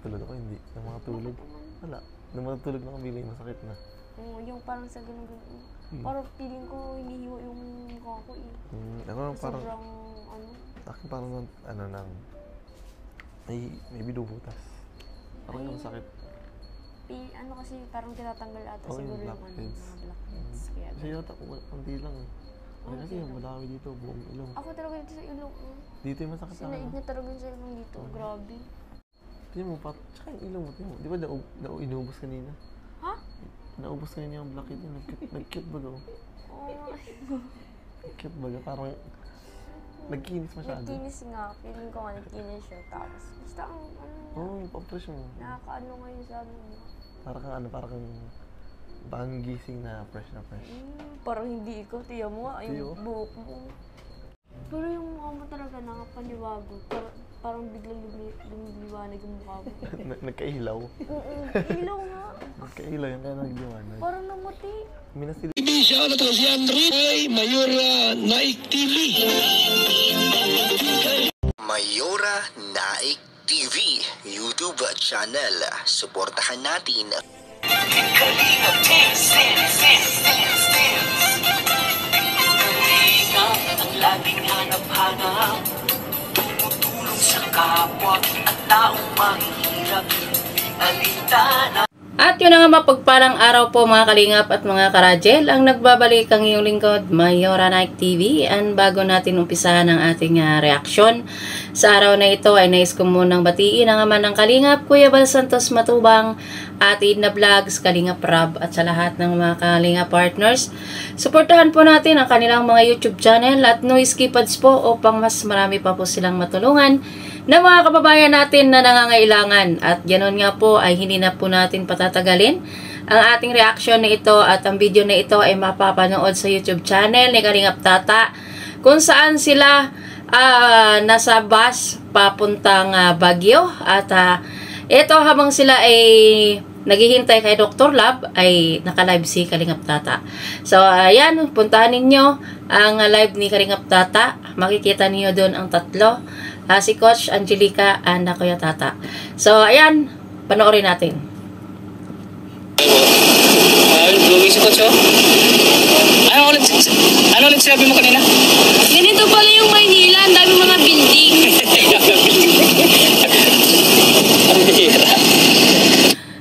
Tulog ako, hindi. Nang mga tulog. Wala. Nang mga tulog na kami, masakit na. Oo, yung parang sa ganun-ganun. Parang feeling ko hinihiwa yung mukha ko eh. Ako parang, Sobrang ano. akin parang, ano nang, may binubutas. Parang yung sakit. Ano kasi parang tinatanggal ata Oo, siguro yung yung blackheads. mga blackheads. Kaya Kasi yata, kunti lang eh. Ano kasi yung madami dito, buong ilong. ako talaga dito sa ilong. Dito yung masakit sa Sinaid akin. na talaga sa ilong dito. Grabe. Tingnan mo, tsaka yung ilong mo, tingnan mo. Di ba inubos kanina? Ha? Naubos kanina yung blackhead yun. Nag-cute ba daw? Oo. Cute ba? Parang, nagkinis masyado. Nagkinis nga. Feeling ko nga nagkinis siya. Tapos, basta ang ano niya. Oo, yung pa-fresh mo. Nakakaano ngayon sa ano niya. Parang bagong gising na fresh na fresh. Parang hindi ikaw. Tiya mo nga. Tiyo? Yung buhok mo. Pero yung mukha mo talaga nakapaniwago. Parang biglang lumiliwanag yung mukha mo. Nagkailaw. Oo. Ilaw nga. Nagkailaw yung kaya nagliwanag. Parang namuti. Minasili. Siya na to si Andre ay Mayora Naik TV. Mayora Naik TV YouTube channel. Suportahan natin. Kalingap ang laging hanap-hanap, tumutulong sa kapwa at taong mahihirap, alintana. At yun na nga, mapagpalang araw po mga kalingap at mga karajel, ang nagbabalik ang iyong lingkod, Mayora Naik TV. And bago natin umpisahan ang ating reaksyon sa araw na ito, ay nais ko munang batiin ang ama ng kalingap, Kuya Bal Santos Matubang, Ate Edna Vlogs, Kalingap Rab, at sa lahat ng mga kalingap partners. Suportahan po natin ang kanilang mga YouTube channel at Noise Keypads po upang mas marami pa po silang matulungan na mga kababayan natin na nangangailangan. At ganoon nga po ay hindi na po natin patatagalin ang ating reaction na ito, at ang video na ito ay mapapanood sa YouTube channel ni Kalingap Tata, kung saan sila nasa bus papuntang Baguio. At ito, habang sila ay naghihintay kay Dr. Lab, ay naka-live si Kalingap Tata. So ayan, puntahan ninyo ang live ni Kalingap Tata. Makikita niyo doon ang tatlo, si Coach Angelica and Kuya Tata. So ayan, panoorin natin. Gawin si Coach, oh. Ano ulit sinabi mo kanina? Ganito pala yung Maynila. Ang dami mga building.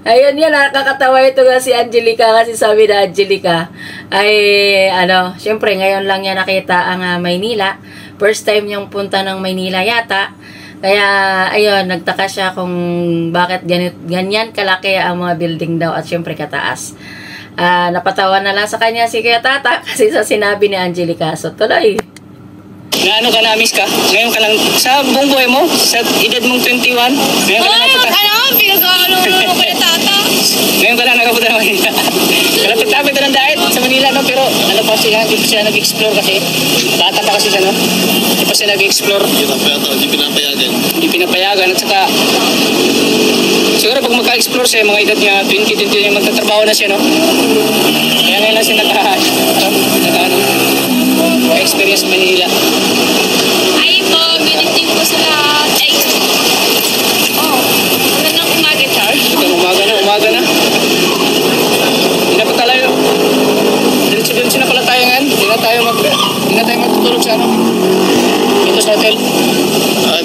Ayun yan, nakakatawa ito nga si Angelica, kasi sabi na Angelica ay syempre ngayon lang niya nakita ang Maynila. First time niyang punta ng Maynila yata. Kaya ayun, nagtaka siya kung bakit ganyan kalaki ang mga building daw, at syempre kataas. Napatawa na lang sa kanya si Kuya Tata kasi sa sinabi ni Angelica. So tuloy. Gaano ka na-miss ka? Ngayon ka lang, sa buong buhay mo, sa edad mong 21, ngayon ka lang nakapunta. Pinag-ano ko Kuya Tata. Ngayon ka lang nakapunta na Manila. Kalapit-lapit na ng diet sa Manila, no? Pero ano pa siya, hindi pa siya nag-explore kasi. Bata pa kasi siya, no? Hindi pa siya nag-explore. Hindi pinapayagan. Hindi pinapayagan, at saka siguro pag magka-explore siya, mga edad niya 20, magtatrabaho na siya, no? Kaya ngayon lang siya naka-experience Manila. Ay po, binitin ko sa lahat. Ay, magandang umaga, Charles. Umaga na. Hindi na pa tayo. Diretso na pala tayo ngayon. Hindi na tayo matutulog sa dito sa hotel.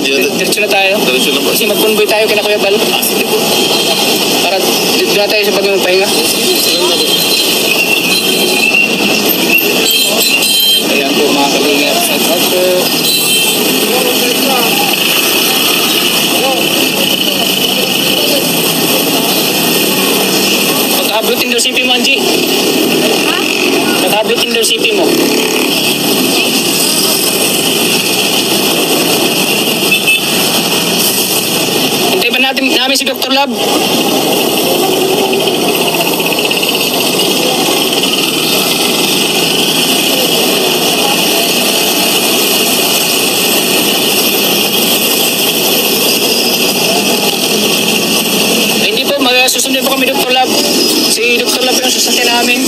Diretso na tayo. Kasi mag-convoy tayo kina Kuya Bal. Para dito na tayo sa bagong pahinga. Ayan po mga kalingap. Shout po. Pagka-uploading daw CP mo, Angie. Ha? Pagka-uploading daw CP mo. Hintay ba namin si Dr. Lab? Hindi po, susunod po kami Dr. Lab. Si Dr. Lab yung sasakyan namin.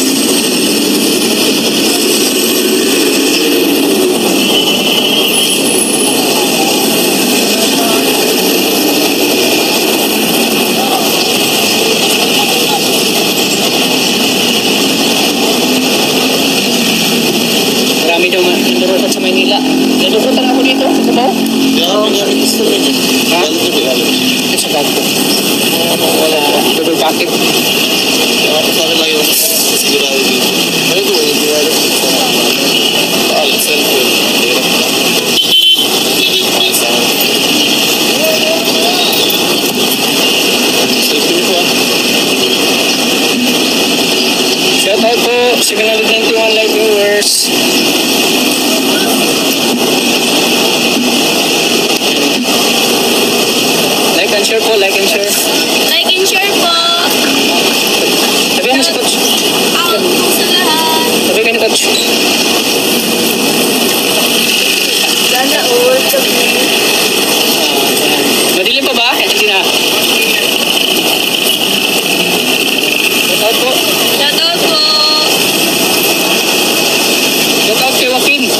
packet. Sa akin lang yung sigurado dito. Ano ito? Hindi ko alam. Cellphone. Hirap lang. Cellphone ko Shout out po, 791 live viewers. Like and share po, like and share. Like and share po. Sabihan mo si Coach. Out po sa lahat. Sabi ka ni Coach. Sana all sabi. Madilim pa ba? Hindi na. Shout out po. Shout out po. Shout out kay Joaquin.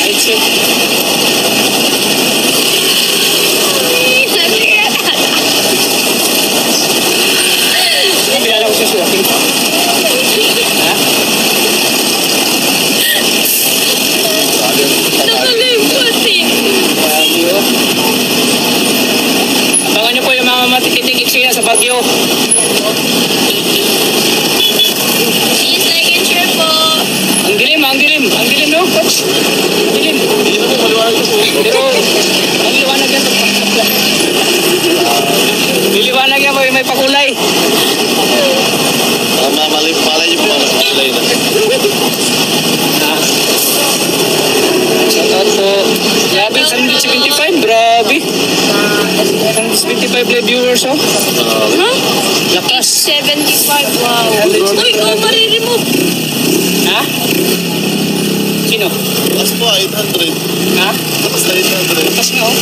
Ay, shit. Kilala ko siya si Joaquin. Ha? Nakalimutin. Bagyo. Abangan niyo po yung mga matikitikik siya sa Bagyo. Please like and share po. Ang dilim, ang dilim. Ang dilim, no, Coach? Ang dilim. Hindi na po, maliwanag ko po. Pero, ang liwanag yan. Liliwanag yan po, may pakulay. Malay niyo po, malay na. Ah. Shout out po. Grabe, 175. Grabe. 175 live viewers, oh. Huh? Lakas. 75. Wow. Uy, ikaw mariremove. Ha? Sino? Tapos po, 800. Ha? Tapos na 800. Lakas nga, oh.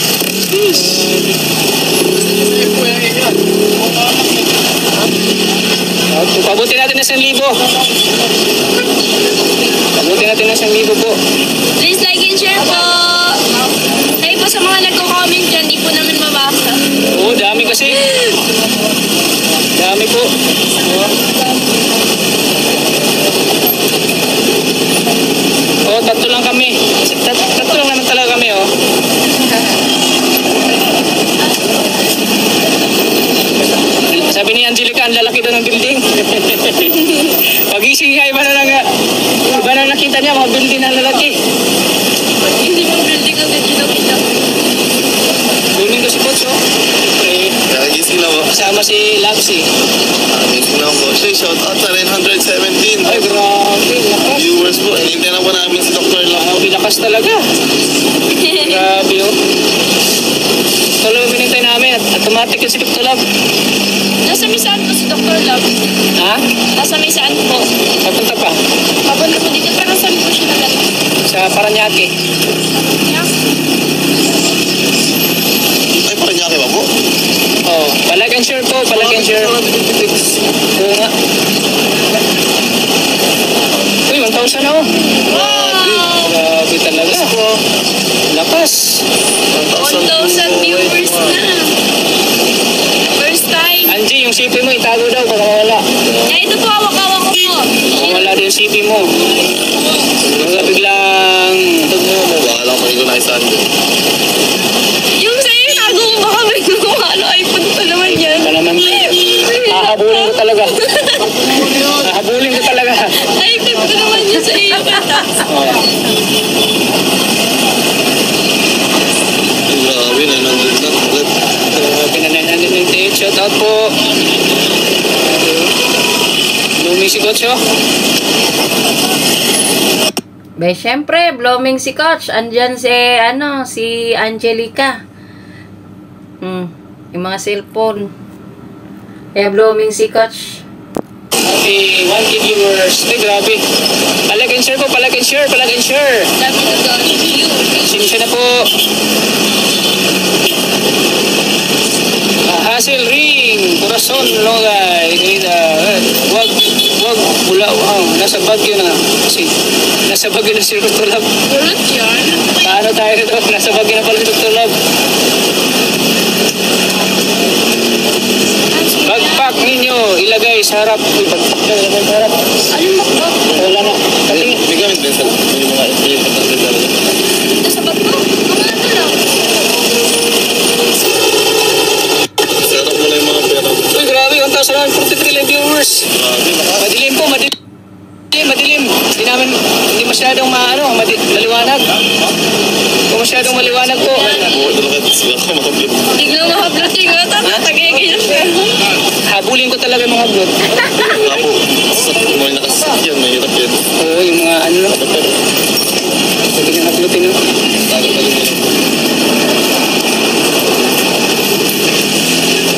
Pabuti natin na 1,000. Pabuti natin na 1,000 po. Please like and share po. Ay po sa mga nagko-comment dyan, di po namin mabasa. Oo, dami kasi. Dami po. Oo, tatlo lang kami. Tatlo lang naman talaga kami, oh. Sabi ni Angelica, ang lalaki daw ng building. Pagising nga, iba na nakita niya, mga building na lalaki. Hindi mo building agad kinakita. Booming ko si Coach, oh. Kakagising na po. Kasama si Lapsi. Kakagising na po. Siya, shout out sa 917. Ay, grabe, lakas. Viewers po, hinintay na po namin si Dr. Lam. Grabe, lakas talaga. Grabe, oh. Tuloy minintay namin at automatic yung si Dr. Love. Nasa misaan po si Dr. Love. Ha? Nasa misaan po. Papunta pa. Papunta po dito, pero saan po siya nagat? Sa Paranaque. Yeah. Ay, parang niya ba po? Oh, palag and share po, palag and share. Oo nga. Uy, 1,000 na, oh. Wow! Grabe talaga. Lakas. 1,000 viewers na. First time. Angie, yung CP mo itago daw, baka mawala. Eh, ito po, hawak-hawak ko po. Mawala din yung CP mo. Baka biglang... Baka lang ko na isaan din. Yung sa'yo, tago mo baka may ano, iPhone pa naman yan. Baka naman. Hahabulin ko talaga. Hahabulin ko talaga. iPhone pa naman yun sa iyo. Grabe, 900 na. Grabe na 998. Shout out po. Blooming si Coach, oh. Be, syempre, blooming si Coach. Andyan si Angelica. Yung mga cellphone. Kaya blooming si Coach. Okay, 1K viewers. Ay, grabe. Palag and share po, palag and share, palag and share. Dami na doon. Sinisya na po. Hassle ring, Corazon, Logay, wag, pula, wow, nasa Bagyo na. Kasi, nasa Bagyo na si Dr. Love. Kulot yan. Paano tayo nito? Nasa Bagyo na pala si Dr. Love. Bagpak ninyo, ilagay sa harap. Uy, bagpak na, ilagay sa harap. Anong makbag? Wala na. Katingin. May gamit din sa yung mga talaga. Ito sa bag ko. Mga ano lang. Magandang maliwanag po. Oo, talaga. Sila ko makablot. Biglang mahablot yung ata. Tagay-gaya siya. Habulin ko talaga yung mga vlog. Ako, may nakasakyan, mahirap yan. Oo, yung mga ano lang. Pwede nang hablutin, no?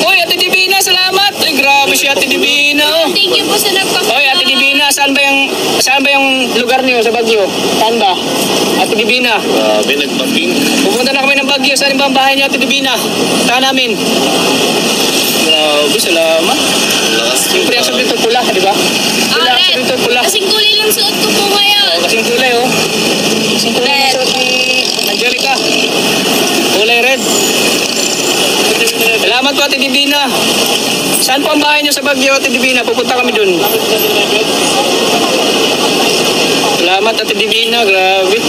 Uy, Ate Divina, salamat! Ay, grabe si Ate Divina, oh. Thank you po sa nagpa-follow. Oy, Ate Divina, saan ba yung lugar niyo sa Baguio? Saan ba? Ate Divina. Grabe, nagpaping. Pupunta na kami ng Baguio. Saan ba ang bahay niyo, Ate Divina? Saan namin? Grabe, salamat. Lakas. Siyempre, ang sabi ito pula, di ba? Pula, ang sabi ito pula. Kasing kulay lang suot ko po ngayon. Kasing kulay, oh. Kasing kulay ng suot ni Angelica. Kulay red. Salamat po, Ate Divina. Saan po ang bahay niyo sa Baguio, Ate Divina? Pupunta kami dun. Salamat, Ate Divina. Grabe.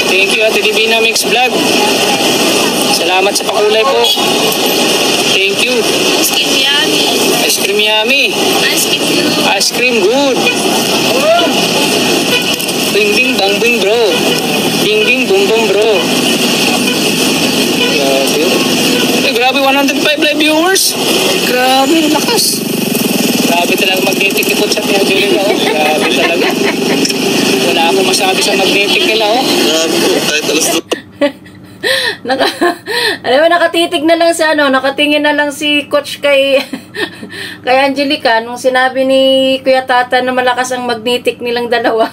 Thank you, Ate Divina Mix Vlog. Salamat sa pakulay po. Thank you. Skip yummy. Ice cream yummy. Skip you. Ice cream good. Bing bing bang bing bro. Bing bing boom boom bro. Grabe. Eh, grabe, 105 live viewers. Grabe, lakas. Grabe talaga magnetic ikot sa Tia Angelica, oh. Grabe talaga. Wala akong masabi sa magnetic nila, oh. Grabe po, kahit alas Alam mo, nakatitig na lang si nakatingin na lang si coach kay kay Angelica nung sinabi ni Kuya Tata na malakas ang magnetic nilang dalawa.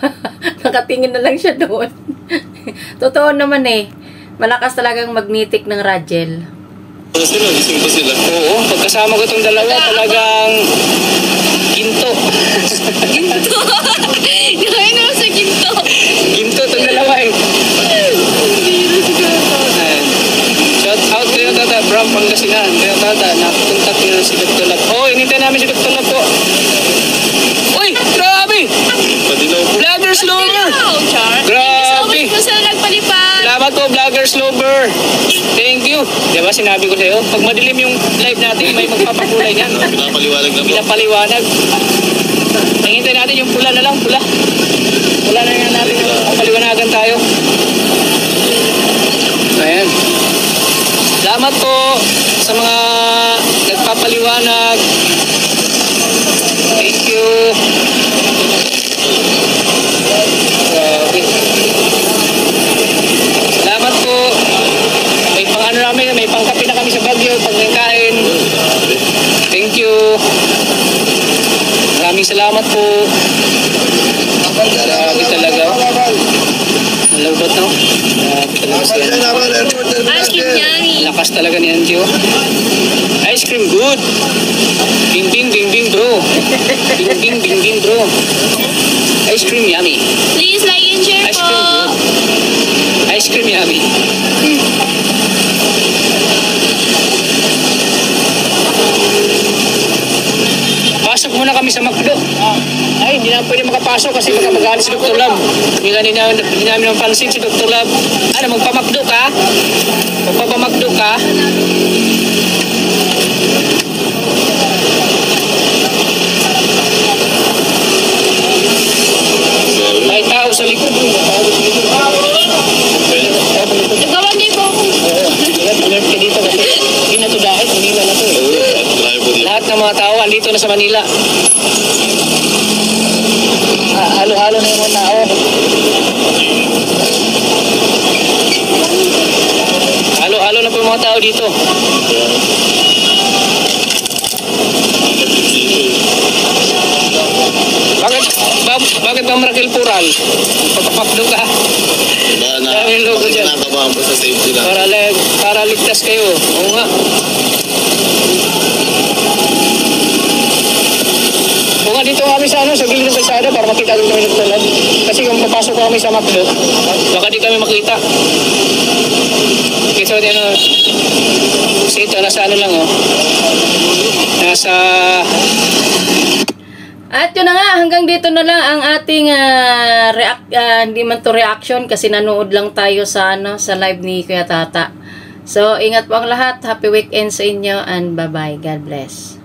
Nakatingin na lang siya doon. Totoo naman eh. Malakas talagang magnetic ng Rajel. sila, gising pa sila. Oo, pagkasama ko itong dalawa, talagang ginto. Ginto. Kaya naman sa ginto. Ginto itong dalawa eh. Ayan. Shout out kayo Tata, from Pangasinan. Kayo Tata, napuntak nyo si Dr. Lab. Oh, inintay namin si Dr. Lab po. Uy, grabe! Padilaw po. Vloggers Lover! Oh, Char. Grabe! Thank you so much po sa nagpalipad. Salamat po, Vloggers Lover. Thank you. Diba, sinabi ko sa'yo, pag madilim yung live natin, may magpapakulay niyan. Pinapaliwanag na po. Pinapaliwanag. Hintay natin yung pula na lang, pula. Pula na nga natin, papaliwanagan tayo. Ayan. Salamat po sa mga nagpapaliwanag. Thank you. Grabe. Salamat po. May pang-ano namin, may pangkapi na kami sa Baguio pag nagkain. Thank you. Maraming salamat po. Grabe talaga. Malawbat, no? Grabe talaga sila. Ice cream yummy. Lakas talaga ni Anjo. Ice cream good. Bing bing bing bing bro. Bing bing bing bing bro. Ice cream yummy. Please like and share Ice po. cream good. Ice cream yummy. Pasok muna kami sa McDo. Ay, hindi na pwede makapasok kasi magkamagalit si Dr. Lab. Hindi namin ang pansin si Dr. Lab. Ano, magpa-McDo ka? Magpapa-McDo ka? May tao sa likod. Nagawan din po ako. Alert ka dito kasi hindi na ito dahil. Manila na ito eh. Marami po dito. Lahat ng mga tao andito na sa Manila. Halo-halo na yung mga tao. Halo-halo na po yung mga tao dito. Bakit ba Marakil Pural? Papapakdo ka. Diba na, Dami yung logo dyan. kinakabahan po sa safety na. Para ligtas kayo. Oo nga. Oo nga, dito kami sa sa gilid ng kalsada para makita rin kami nagtulad. Kasi kung papasok kami sa McDo, baka di kami makita. Okay, so ito, nasa ano lang oh. Nasa... At yun na nga, hanggang dito na lang ang ating hindi man to reaction kasi nanood lang tayo sa sa live ni Kuya Tata. So, ingat po ang lahat. Happy weekend sa inyo and bye-bye. God bless.